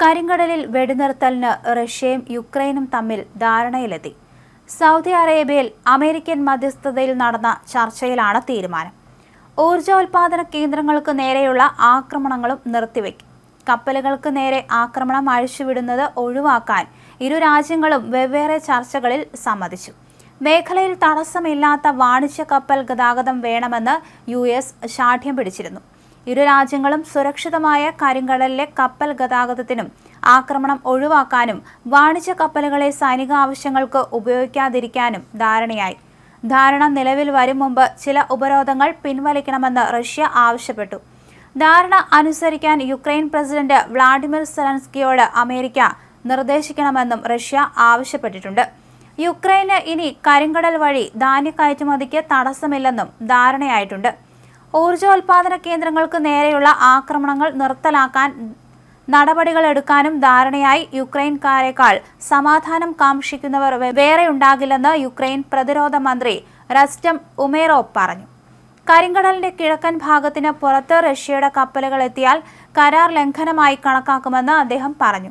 കരിങ്കടലിൽ വെടിനിർത്തലിന് റഷ്യയും യുക്രൈനും തമ്മിൽ ധാരണയിലെത്തി. സൗദി അറേബ്യയിൽ അമേരിക്കൻ മധ്യസ്ഥതയിൽ നടന്ന ചർച്ചയിലാണ് തീരുമാനം. ഊർജോൽപാദന കേന്ദ്രങ്ങൾക്ക് നേരെയുള്ള ആക്രമണങ്ങളും നിർത്തിവെക്കും. കപ്പലുകൾക്ക് നേരെ ആക്രമണം അഴിച്ചുവിടുന്നത് ഒഴിവാക്കാൻ ഇരു രാജ്യങ്ങളും വെവ്വേറെ ചർച്ചകളിൽ സമ്മതിച്ചു. മേഖലയിൽ തടസ്സമില്ലാത്ത വാണിജ്യ കപ്പൽ ഗതാഗതം വേണമെന്ന് US ശാഠ്യം പിടിച്ചിരുന്നു. ഇരു രാജ്യങ്ങളും സുരക്ഷിതമായ കരിങ്കടലിലെ കപ്പൽ ഗതാഗതത്തിനും ആക്രമണം ഒഴിവാക്കാനും വാണിജ്യ കപ്പലുകളെ സൈനിക ആവശ്യങ്ങൾക്ക് ഉപയോഗിക്കാതിരിക്കാനും ധാരണയായി. ധാരണ നിലവിൽ വരും മുമ്പ് ചില ഉപരോധങ്ങൾ പിൻവലിക്കണമെന്ന് റഷ്യ ആവശ്യപ്പെട്ടു. ധാരണ അനുസരിക്കാൻ യുക്രൈൻ പ്രസിഡന്റ് വ്ളാഡിമിർ സെലൻസ്കിയോട് അമേരിക്ക നിർദ്ദേശിക്കണമെന്നും റഷ്യ ആവശ്യപ്പെട്ടിട്ടുണ്ട്. യുക്രൈന് ഇനി കരിങ്കടൽ വഴി ധാന്യ കയറ്റുമതിക്ക് തടസ്സമില്ലെന്നും ധാരണയായിട്ടുണ്ട്. ഊർജോൽപാദന കേന്ദ്രങ്ങൾക്ക് നേരെയുള്ള ആക്രമണങ്ങൾ നിർത്തലാക്കാൻ നടപടികളെടുക്കാനും ധാരണയായി. യുക്രൈൻകാരേക്കാൾ സമാധാനം കാംക്ഷിക്കുന്നവർ വേറെയുണ്ടാകില്ലെന്ന് യുക്രൈൻ പ്രതിരോധ മന്ത്രി റസ്റ്റം ഉമേറോവ് പറഞ്ഞു. കരിങ്കടലിന്റെ കിഴക്കൻ ഭാഗത്തിന് പുറത്ത് റഷ്യയുടെ കപ്പലുകൾ എത്തിയാൽ കരാർ ലംഘനമായി കണക്കാക്കുമെന്ന് അദ്ദേഹം പറഞ്ഞു.